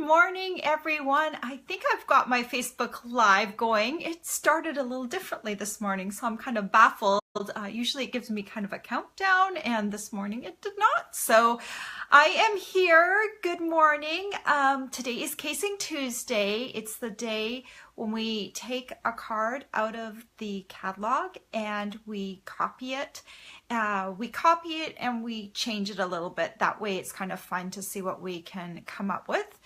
morning, everyone. I think I've got my Facebook Live going. It started a little differently this morning, so I'm kind of baffled. Usually it gives me kind of a countdown, and this morning it did not. So I am here. Good morning. Today is Casing Tuesday. It's the day when we take a card out of the catalog and we copy it. And we change it a little bit. That way it's kind of fun to see what we can come up with.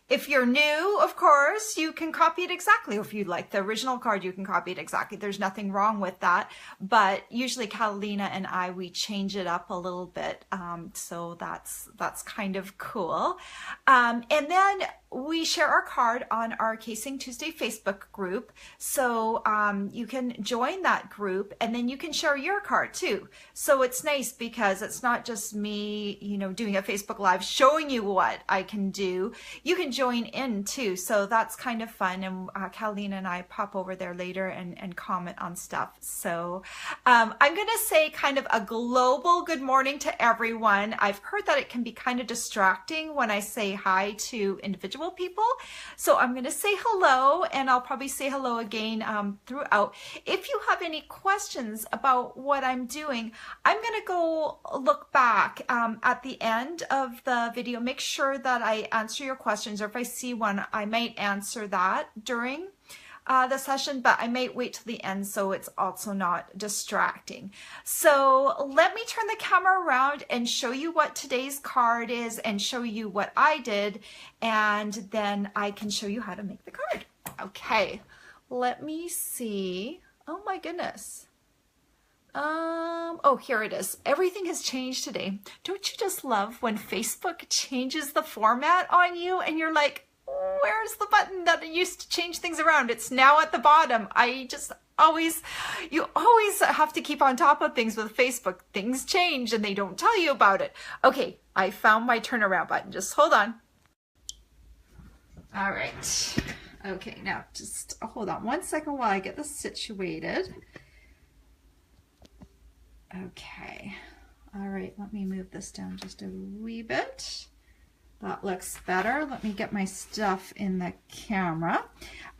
If you're new, of course, you can copy it exactly. If you like the original card, you can copy it exactly. There's nothing wrong with that. But usually Catalina and I, we change it up a little bit. So that's kind of cool. And then we share our card on our Casing Tuesday Facebook group. So you can join that group and then you can share your card too. So it's nice because it's not just me, doing a Facebook Live showing you what I can do. You can join in too. So that's kind of fun. And Catalina and I pop over there later and comment on stuff. So I'm going to say kind of a global good morning to everyone. I've heard that it can be kind of distracting when I say hi to individual people. So I'm going to say hello, and I'll probably say hello again throughout. If you have any questions about what I'm doing, I'm going to go look back at the end of the video, make sure that I answer your questions, or if I see one, I might answer that during the session, but I might wait till the end so it's also not distracting. So let me turn the camera around and show you what today's card is and show you what I did, and then I can show you how to make the card. Okay, let me see. Oh my goodness. Oh, here it is. Everything has changed today. Don't you just love when Facebook changes the format on you and you're like, where's the button that used to change things around? It's now at the bottom. You always have to keep on top of things with Facebook. Things change and they don't tell you about it. Okay, I found my turnaround button. Just hold on. All right. Okay, now just hold on 1 second while I get this situated. Okay. All right, let me move this down just a wee bit. That looks better. Let me get my stuff in the camera.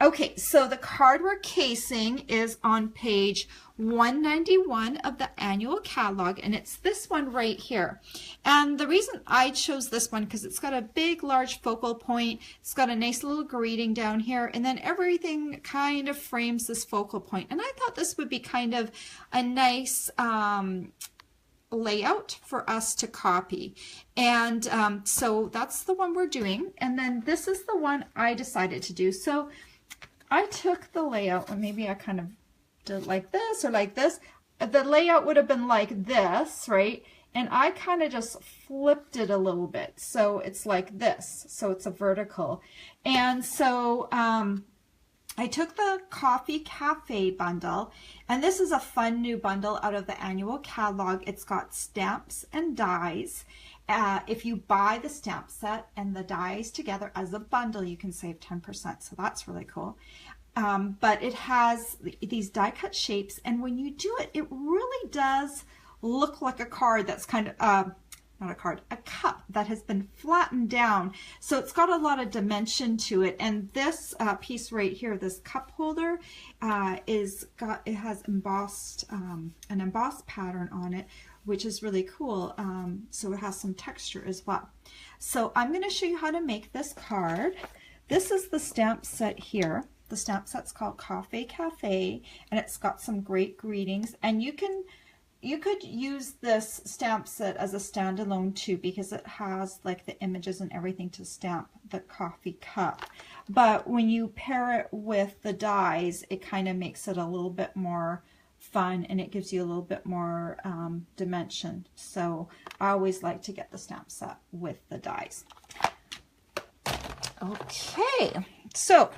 Okay, so the card we're casing is on page 191 of the annual catalog, and it's this one right here. And the reason I chose this one, because it's got a big, large focal point. It's got a nice little greeting down here, and then everything kind of frames this focal point. And I thought this would be kind of a nice layout for us to copy, and so that's the one we're doing. And then this is the one I decided to do. So I took the layout, and maybe I kind of did it like this or like this. The layout would have been like this, right? And I kind of just flipped it a little bit, so it's like this, so it's a vertical. And so I took the Coffee Cafe bundle, and this is a fun new bundle out of the annual catalog. It's got stamps and dies. If you buy the stamp set and the dies together as a bundle, you can save 10%, so that's really cool. But it has these die cut shapes, and when you do it, it really does look like a card that's kind of not a card, a cup that has been flattened down. So it's got a lot of dimension to it. And this piece right here, this cup holder, it has embossed, an embossed pattern on it, which is really cool. So it has some texture as well. So I'm going to show you how to make this card. This is the stamp set here. The stamp set's called Coffee Cafe, and it's got some great greetings. And you could use this stamp set as a standalone too, because it has like the images and everything to stamp the coffee cup. But when you pair it with the dies, it kind of makes it a little bit more fun, and it gives you a little bit more dimension. So I always like to get the stamp set with the dies. Okay, so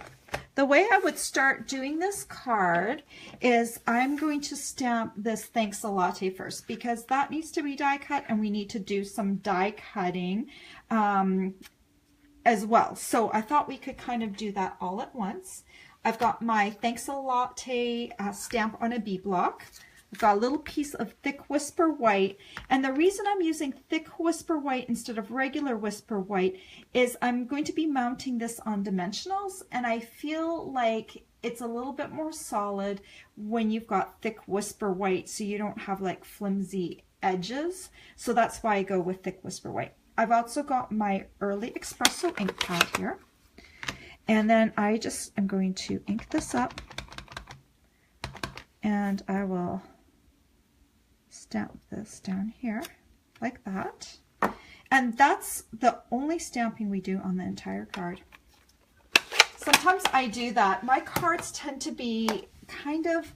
the way I would start doing this card is I'm going to stamp this Thanks a Latte first, because that needs to be die cut, and we need to do some die cutting as well. So I thought we could kind of do that all at once. I've got my Thanks a Latte stamp on a B block. I've got a little piece of thick Whisper White, and the reason I'm using thick Whisper White instead of regular Whisper White is I'm going to be mounting this on dimensionals, and I feel like it's a little bit more solid when you've got thick Whisper White, so you don't have like flimsy edges. So that's why I go with thick Whisper White. I've also got my Early Espresso ink pad here, and then I just am going to ink this up, and I will stamp this down here like that. And that's the only stamping we do on the entire card. Sometimes I do that. My cards tend to be kind of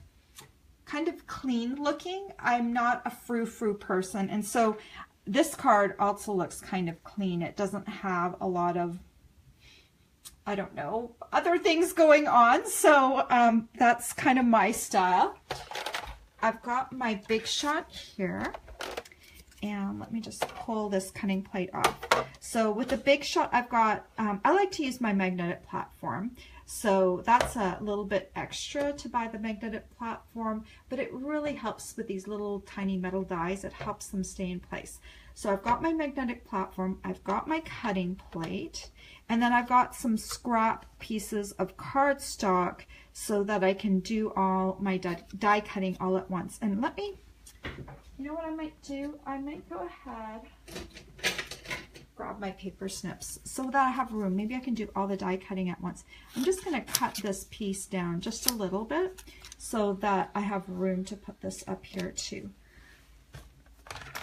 clean looking. I'm not a frou-frou person, and so this card also looks kind of clean. It doesn't have a lot of, I don't know, other things going on, so that's kind of my style. I've got my Big Shot here, and let me just pull this cutting plate off. So with the Big Shot, I've got, I like to use my magnetic platform. So that's a little bit extra to buy the magnetic platform, but it really helps with these little tiny metal dies. It helps them stay in place. So I've got my magnetic platform, I've got my cutting plate, and then I've got some scrap pieces of cardstock so that I can do all my die cutting all at once. And let me, you know what I might do? I might go ahead, grab my paper snips so that I have room. Maybe I can do all the die cutting at once. I'm just going to cut this piece down just a little bit so that I have room to put this up here too.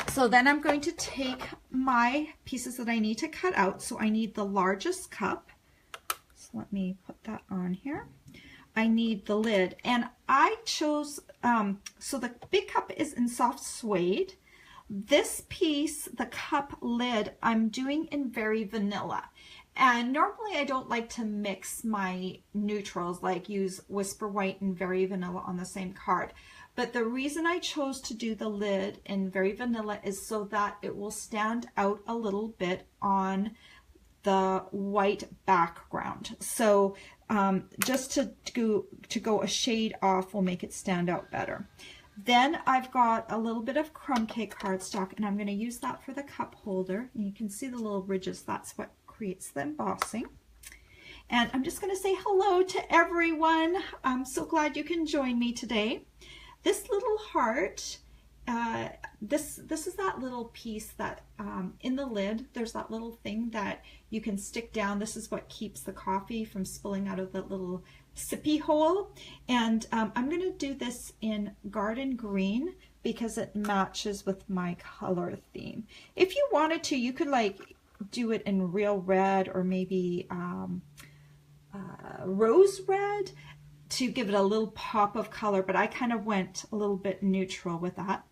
So then I'm going to take my pieces that I need to cut out. So I need the largest cup. So let me put that on here. I need the lid, and I chose, so the big cup is in soft suede. This piece, the cup lid, I'm doing in Very Vanilla. And normally I don't like to mix my neutrals, like use Whisper White and Very Vanilla on the same card. But the reason I chose to do the lid in Very Vanilla is so that it will stand out a little bit on the white background. So just to go a shade off will make it stand out better. Then I've got a little bit of crumb cake cardstock, and I'm going to use that for the cup holder. And you can see the little ridges. That's what creates the embossing. And I'm just going to say hello to everyone. I'm so glad you can join me today. This little heart, this is that little piece that in the lid, there's that little thing that you can stick down. This is what keeps the coffee from spilling out of that little sippy hole. And I'm going to do this in Garden Green because it matches with my color theme. If you wanted to, you could like do it in Real Red or maybe Rose Red to give it a little pop of color, but I kind of went a little bit neutral with that.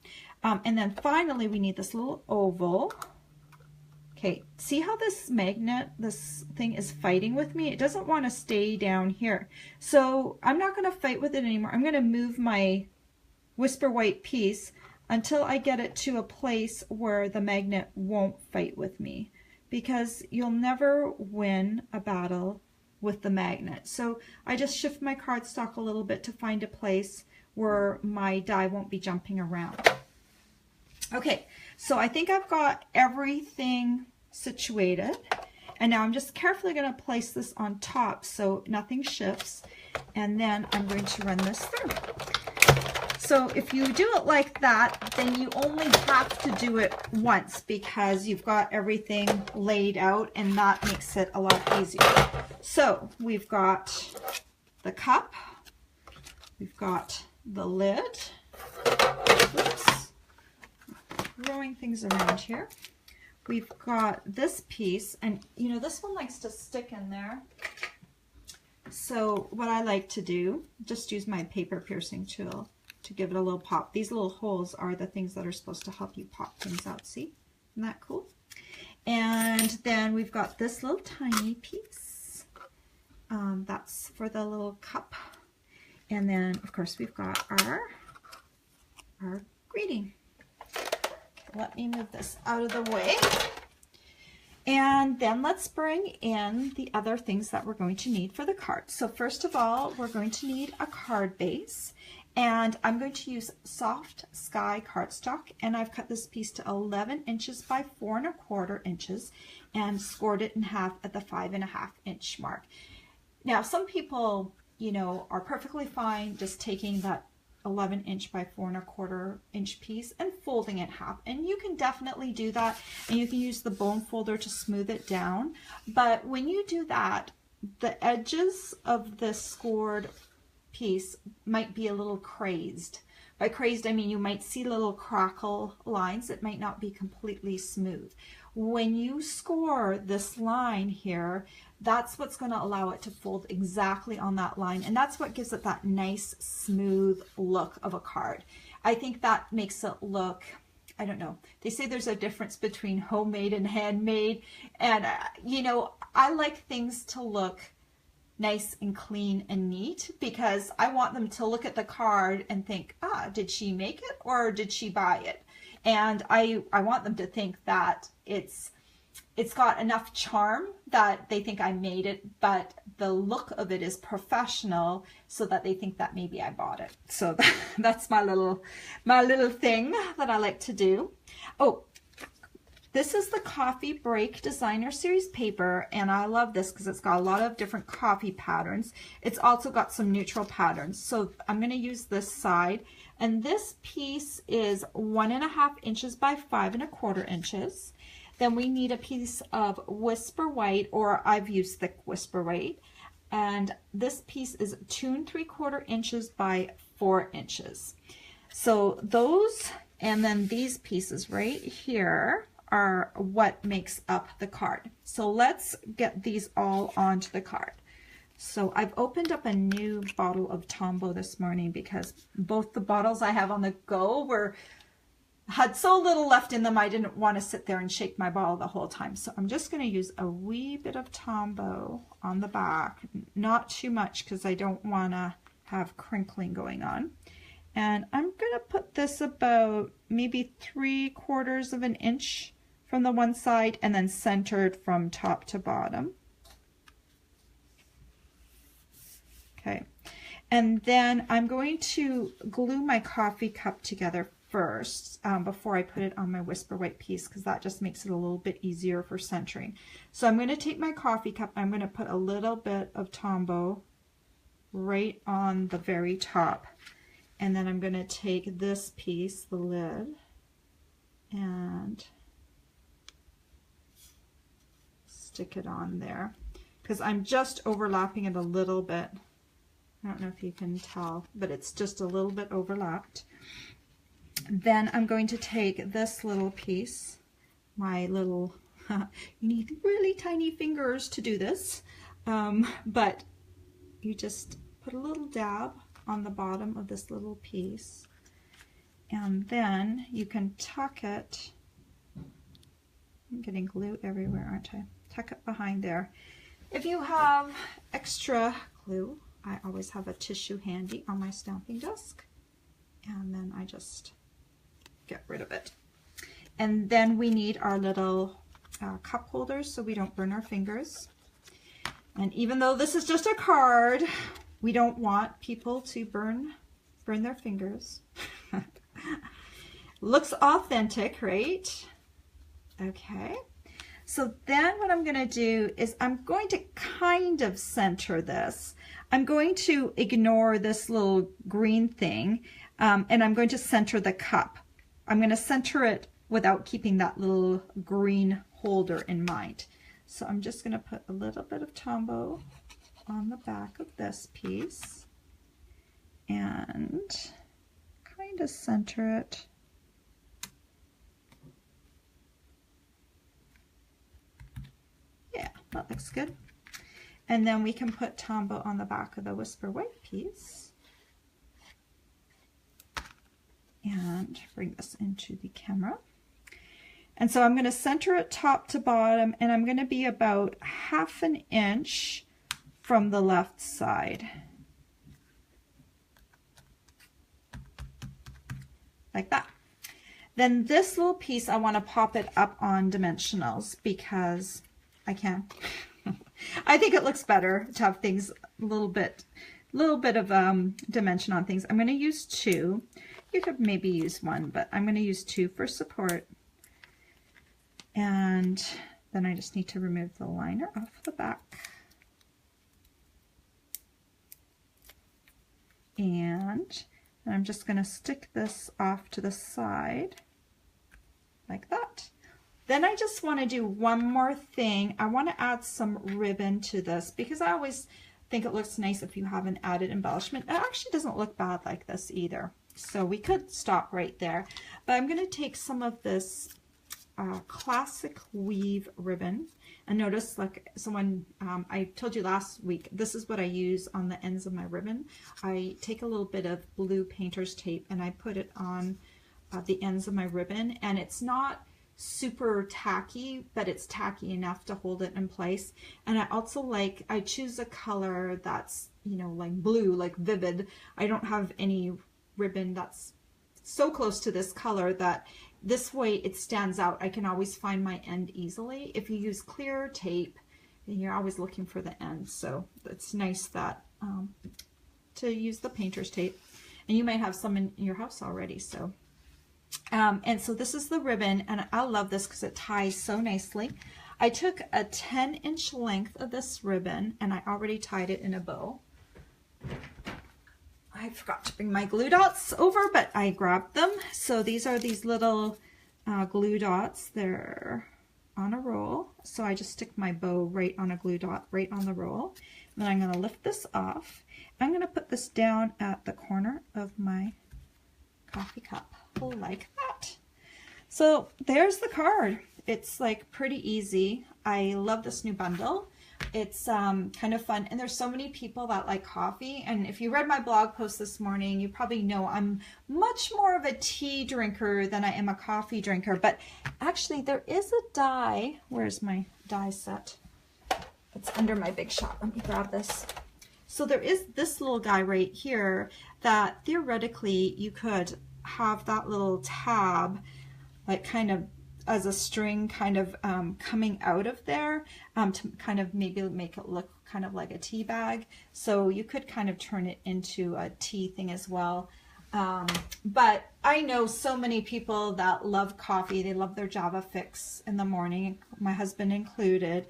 And then finally we need this little oval. Okay, see how this magnet, this thing is fighting with me? It doesn't want to stay down here. So I'm not going to fight with it anymore. I'm going to move my Whisper White piece until I get it to a place where the magnet won't fight with me, because you'll never win a battle with the magnet. So I just shift my cardstock a little bit to find a place where my die won't be jumping around. Okay, so I think I've got everything situated, and now I'm just carefully going to place this on top so nothing shifts, and then I'm going to run this through. So if you do it like that, then you only have to do it once because you've got everything laid out, and that makes it a lot easier. So we've got the cup, we've got the lid. Oops. Throwing things around here. We've got this piece, and you know, this one likes to stick in there. So what I like to do, just use my paper piercing tool to give it a little pop. These little holes are the things that are supposed to help you pop things out. See? Isn't that cool? And then we've got this little tiny piece. That's for the little cup. And then, of course, we've got our greeting. Let me move this out of the way. And then let's bring in the other things that we're going to need for the card. So first of all, we're going to need a card base. And I'm going to use Soft Sky cardstock, and I've cut this piece to 11 inches by 4¼ inches and scored it in half at the 5½ inch mark. Now, some people, you know, are perfectly fine just taking that 11 inch by 4¼ inch piece and folding it half, and you can definitely do that, and you can use the bone folder to smooth it down. But when you do that, the edges of the scored piece might be a little crazed. By crazed, I mean you might see little crackle lines. It might not be completely smooth. When you score this line here, that's what's going to allow it to fold exactly on that line, and that's what gives it that nice smooth look of a card. I think that makes it look, I don't know, they say there's a difference between homemade and handmade, and you know, I like things to look nice and clean and neat, because I want them to look at the card and think, ah, did she make it or did she buy it? And I want them to think that it's got enough charm that they think I made it, but the look of it is professional, so that they think that maybe I bought it. So that's my little thing that I like to do. Oh, this is the Coffee Break Designer Series paper, and I love this because it's got a lot of different coffee patterns. It's also got some neutral patterns. So I'm going to use this side, and this piece is 1½ inches by 5¼ inches. Then we need a piece of Whisper White, or I've used thick Whisper White, and this piece is 2¾ inches by 4 inches. So those, and then these pieces right here are what makes up the card. So let's get these all onto the card. So I've opened up a new bottle of Tombow this morning because both the bottles I have on the go had so little left in them, I didn't want to sit there and shake my bottle the whole time. So I'm just going to use a wee bit of Tombow on the back, not too much because I don't want to have crinkling going on. And I'm going to put this about maybe 3/4 inch from the one side, and then centered from top to bottom. Okay, and then I'm going to glue my coffee cup together first before I put it on my Whisper White piece, because that just makes it a little bit easier for centering. So I'm going to take my coffee cup, I'm going to put a little bit of Tombow right on the very top, and then I'm going to take this piece, the lid, and stick it on there, because I'm just overlapping it a little bit. I don't know if you can tell, but it's just a little bit overlapped. Then I'm going to take this little piece, my little, you need really tiny fingers to do this, but you just put a little dab on the bottom of this little piece, and then you can tuck it. I'm getting glue everywhere, aren't I? Tuck it behind there. If you have extra glue, I always have a tissue handy on my stamping desk, and then I just get rid of it. And then we need our little cup holders so we don't burn our fingers. And even though this is just a card, we don't want people to burn their fingers. Looks authentic, right? Okay. So then what I'm going to do is I'm going to kind of center this. I'm going to ignore this little green thing, and I'm going to center the cup. I'm going to center it without keeping that little green holder in mind. So I'm just going to put a little bit of Tombow on the back of this piece and kind of center it. Yeah, that looks good. And then we can put Tombow on the back of the Whisper White piece and bring this into the camera. And so I'm going to center it top to bottom, and I'm going to be about 1/2 inch from the left side. Like that. Then this little piece, I want to pop it up on dimensionals because I can. I think it looks better to have things a little bit little bit of dimension on things. I'm going to use 2. You could maybe use 1, but I'm going to use 2 for support. And then I just need to remove the liner off the back. And I'm just going to stick this off to the side like that. Then I just want to do one more thing. I want to add some ribbon to this because I always think it looks nice if you have an added embellishment. It actually doesn't look bad like this either. So we could stop right there. But I'm going to take some of this classic weave ribbon. And notice, like someone, I told you last week, this is what I use on the ends of my ribbon. I take a little bit of blue painter's tape and I put it on the ends of my ribbon, and it's not super tacky, but it's tacky enough to hold it in place. And I also I choose a color that's, you know, like blue, like vivid. I don't have any ribbon that's so close to this color that this way it stands out. I can always find my end easily. If you use clear tape, then you're always looking for the end. So it's nice that to use the painter's tape, and you might have some in your house already. So and so this is the ribbon, and I love this because it ties so nicely. I took a 10-inch length of this ribbon and I already tied it in a bow. I forgot to bring my glue dots over, but I grabbed them. So these are these little glue dots. They're on a roll. So I just stick my bow right on a glue dot, right on the roll. And then I'm going to lift this off. I'm going to put this down at the corner of my coffee cup, like that. So there's the card. It's like pretty easy. I love this new bundle. It's kind of fun, and there's so many people that like coffee, and if you read my blog post this morning, you probably know I'm much more of a tea drinker than I am a coffee drinker. But actually there is a die. Where's my die set? It's under my Big Shot. Let me grab this. So there is this little guy right here that theoretically you could have that little tab like kind of as a string kind of coming out of there to kind of maybe make it look kind of like a tea bag. So you could kind of turn it into a tea thing as well. But I know so many people that love coffee. They love their Java fix in the morning, my husband included.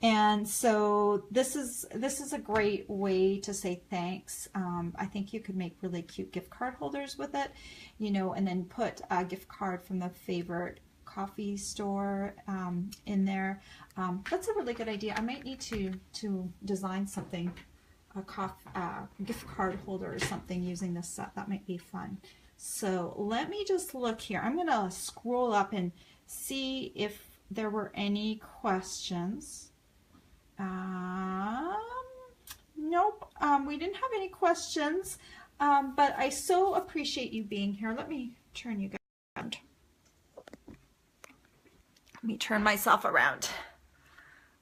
And so this is a great way to say thanks. I think you could make really cute gift card holders with it, you know, and then put a gift card from the favorite coffee store in there. That's a really good idea. I might need to design something, a gift card holder or something using this set. That might be fun. So let me just look here. I'm gonna scroll up and see if there were any questions. Nope, we didn't have any questions, but I so appreciate you being here. Let me turn you guys around. Let me turn myself around.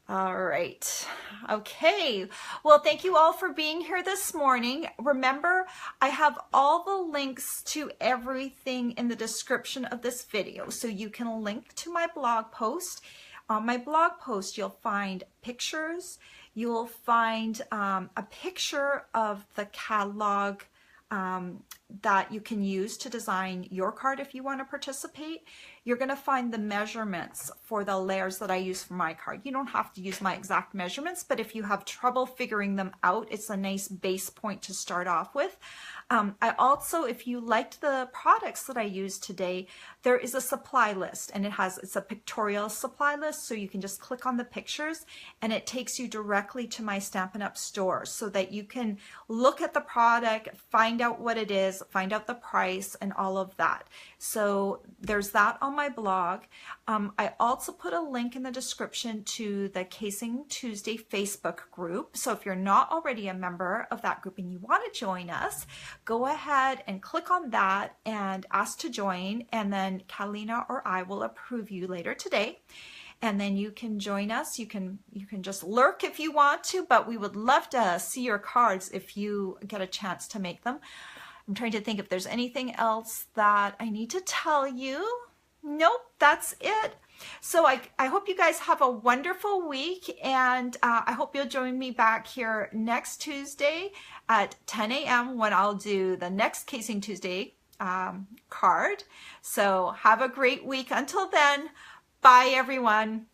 All right. Okay. Well, thank you all for being here this morning. Remember, I have all the links to everything in the description of this video, so you can link to my blog post. On my blog post, you'll find pictures. You'll find a picture of the catalog that you can use to design your card if you want to participate. You're going to find the measurements for the layers that I use for my card. You don't have to use my exact measurements, but if you have trouble figuring them out, it's a nice base point to start off with. I also, if you liked the products that I used today, there is a supply list, and it's a pictorial supply list, so you can just click on the pictures and it takes you directly to my Stampin' Up! Store so that you can look at the product, find out what it is, find out the price and all of that. So there's that on my blog. I also put a link in the description to the Casing Tuesday Facebook group. So if you're not already a member of that group and you want to join us, go ahead and click on that and ask to join, and then Catalina or I will approve you later today. And then you can join us. You can just lurk if you want to, but we would love to see your cards if you get a chance to make them. I'm trying to think if there's anything else that I need to tell you. Nope, that's it. So I hope you guys have a wonderful week, and I hope you'll join me back here next Tuesday at 10 a.m. when I'll do the next Casing Tuesday card. So have a great week. Until then, bye everyone.